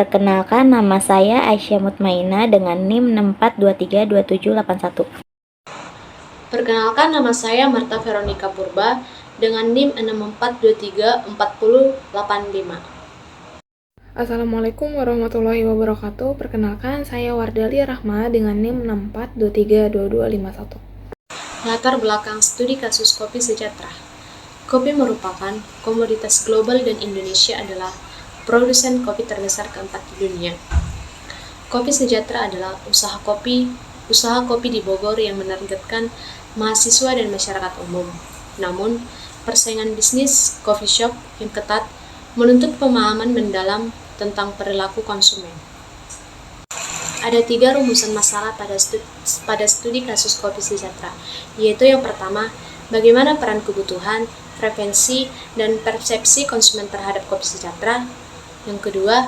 Perkenalkan, nama saya Aisyah Mutmaina dengan NIM 64232781. Perkenalkan, nama saya Marta Veronica Purba dengan NIM 64234085. Assalamualaikum warahmatullahi wabarakatuh. Perkenalkan, saya Wardali Rahma dengan NIM 64232251. Latar belakang studi kasus kopi sejahtera. Kopi merupakan komoditas global dan Indonesia adalah produsen kopi terbesar keempat di dunia. Kopi sejahtera adalah usaha kopi di Bogor yang menargetkan mahasiswa dan masyarakat umum. Namun, persaingan bisnis coffee shop yang ketat menuntut pemahaman mendalam tentang perilaku konsumen. Ada 3 rumusan masalah pada studi kasus kopi sejahtera, yaitu yang pertama, bagaimana peran kebutuhan, preferensi, dan persepsi konsumen terhadap kopi sejahtera. Yang kedua,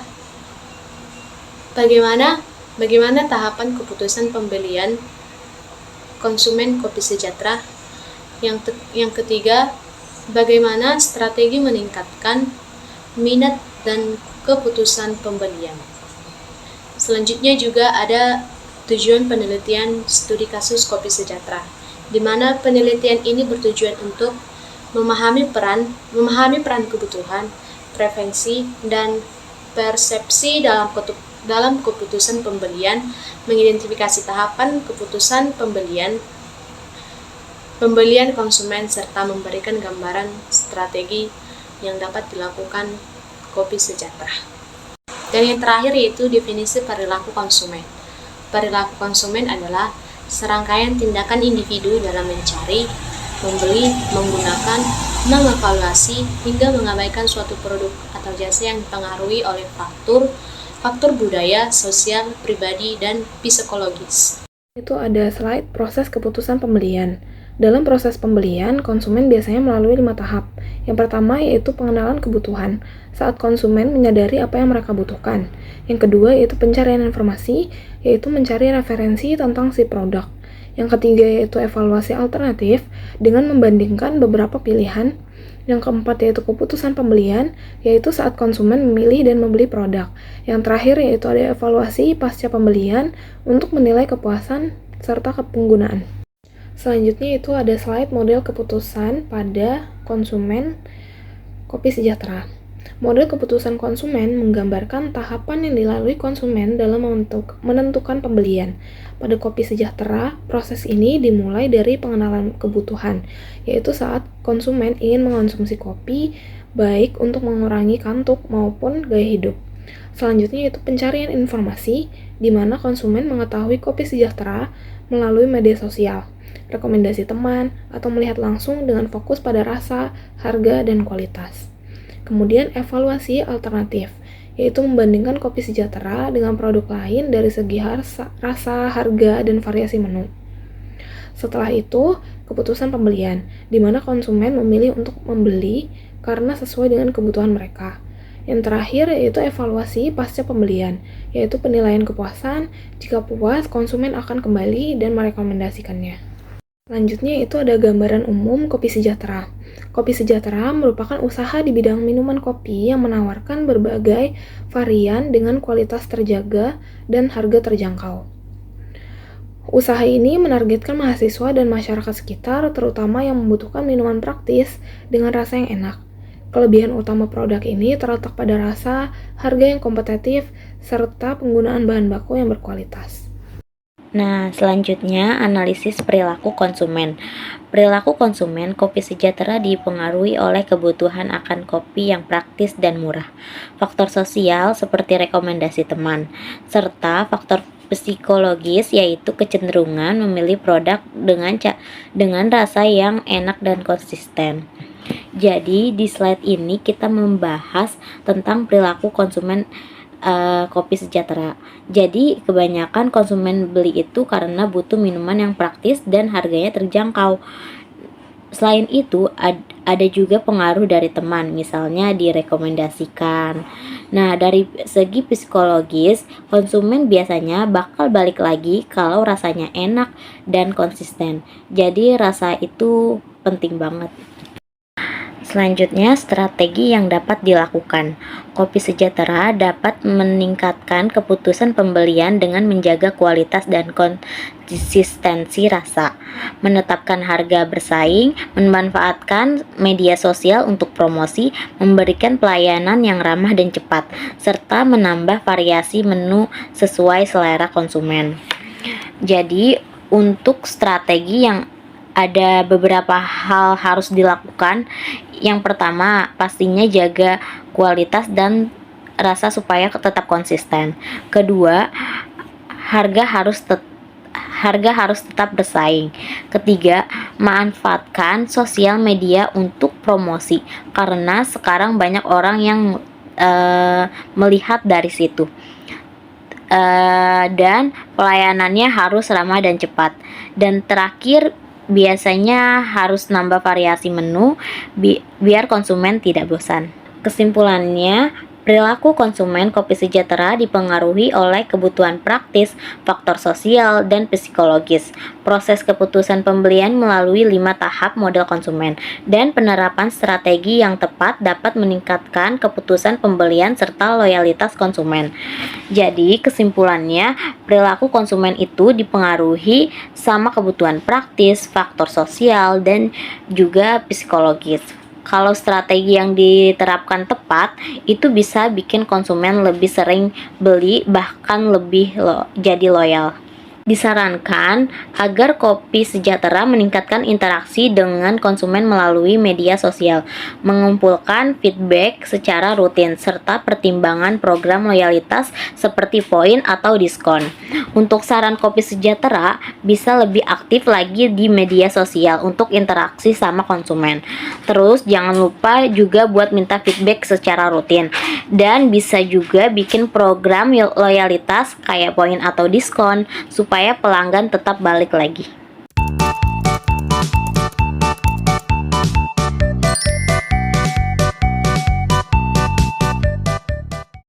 bagaimana tahapan keputusan pembelian konsumen kopi sejahtera. Yang ketiga, bagaimana strategi meningkatkan minat dan keputusan pembelian. Selanjutnya juga ada tujuan penelitian studi kasus kopi sejahtera, di mana penelitian ini bertujuan untuk memahami peran kebutuhan, preferensi, dan persepsi dalam keputusan pembelian, mengidentifikasi tahapan keputusan pembelian konsumen, serta memberikan gambaran strategi yang dapat dilakukan kopi sejahtera. Dan yang terakhir yaitu definisi perilaku konsumen. Perilaku konsumen adalah serangkaian tindakan individu dalam mencari, membeli, menggunakan, mengevaluasi, hingga mengabaikan suatu produk atau jasa yang dipengaruhi oleh faktor budaya, sosial, pribadi, dan psikologis. Itu ada slide proses keputusan pembelian. Dalam proses pembelian, konsumen biasanya melalui 5 tahap. Yang pertama yaitu pengenalan kebutuhan, saat konsumen menyadari apa yang mereka butuhkan. Yang kedua yaitu pencarian informasi, yaitu mencari referensi tentang si produk. Yang ketiga yaitu evaluasi alternatif, dengan membandingkan beberapa pilihan. Yang keempat yaitu keputusan pembelian, yaitu saat konsumen memilih dan membeli produk. Yang terakhir yaitu ada evaluasi pasca pembelian untuk menilai kepuasan serta penggunaan. Selanjutnya itu ada slide model keputusan pada konsumen kopi sejahtera. Model keputusan konsumen menggambarkan tahapan yang dilalui konsumen dalam menentukan pembelian. Pada kopi sejahtera, proses ini dimulai dari pengenalan kebutuhan, yaitu saat konsumen ingin mengonsumsi kopi, baik untuk mengurangi kantuk maupun gaya hidup. Selanjutnya itu pencarian informasi, di mana konsumen mengetahui kopi sejahtera melalui media sosial, rekomendasi teman, atau melihat langsung dengan fokus pada rasa, harga, dan kualitas. Kemudian evaluasi alternatif, yaitu membandingkan kopi sejahtera dengan produk lain dari segi rasa, harga, dan variasi menu. Setelah itu, keputusan pembelian, di mana konsumen memilih untuk membeli karena sesuai dengan kebutuhan mereka. Yang terakhir yaitu evaluasi pasca pembelian, yaitu penilaian kepuasan. Jika puas, konsumen akan kembali dan merekomendasikannya. Selanjutnya itu ada gambaran umum kopi sejahtera. Kopi sejahtera merupakan usaha di bidang minuman kopi yang menawarkan berbagai varian dengan kualitas terjaga dan harga terjangkau. Usaha ini menargetkan mahasiswa dan masyarakat sekitar, terutama yang membutuhkan minuman praktis dengan rasa yang enak. Kelebihan utama produk ini terletak pada rasa, harga yang kompetitif, serta penggunaan bahan baku yang berkualitas. Nah, selanjutnya analisis perilaku konsumen. Perilaku konsumen kopi sejahtera dipengaruhi oleh kebutuhan akan kopi yang praktis dan murah, faktor sosial seperti rekomendasi teman, serta faktor psikologis yaitu kecenderungan memilih produk dengan rasa yang enak dan konsisten. Jadi di slide ini kita membahas tentang perilaku konsumen kopi sejahtera. Jadi kebanyakan konsumen beli itu karena butuh minuman yang praktis dan harganya terjangkau. Selain itu ada juga pengaruh dari teman, misalnya direkomendasikan. Nah, dari segi psikologis, konsumen biasanya bakal balik lagi kalau rasanya enak dan konsisten. Jadi rasa itu penting banget. Selanjutnya, strategi yang dapat dilakukan. Kopi Sejahtera dapat meningkatkan keputusan pembelian dengan menjaga kualitas dan konsistensi rasa, menetapkan harga bersaing, memanfaatkan media sosial untuk promosi, memberikan pelayanan yang ramah dan cepat, serta menambah variasi menu sesuai selera konsumen. Jadi, untuk strategi yang ada beberapa hal harus dilakukan. Yang pertama, pastinya jaga kualitas dan rasa supaya tetap konsisten. Kedua, harga harus tetap bersaing. Ketiga, manfaatkan sosial media untuk promosi karena sekarang banyak orang yang melihat dari situ. Dan pelayanannya harus ramah dan cepat. Dan terakhir, biasanya harus nambah variasi menu biar konsumen tidak bosan. Kesimpulannya, perilaku konsumen Kopi Sejahtera dipengaruhi oleh kebutuhan praktis, faktor sosial, dan psikologis. Proses keputusan pembelian melalui 5 tahap model konsumen, dan penerapan strategi yang tepat dapat meningkatkan keputusan pembelian serta loyalitas konsumen. Jadi, kesimpulannya, perilaku konsumen itu dipengaruhi sama kebutuhan praktis, faktor sosial, dan juga psikologis. Kalau strategi yang diterapkan tepat, itu bisa bikin konsumen lebih sering beli, bahkan lebih jadi loyal. Disarankan agar Kopi Sejahtera meningkatkan interaksi dengan konsumen melalui media sosial, mengumpulkan feedback secara rutin, serta pertimbangan program loyalitas seperti poin atau diskon. Untuk saran Kopi Sejahtera, bisa lebih aktif lagi di media sosial untuk interaksi sama konsumen. Terus jangan lupa juga buat minta feedback secara rutin, dan bisa juga bikin program loyalitas kayak poin atau diskon supaya pelanggan tetap balik lagi.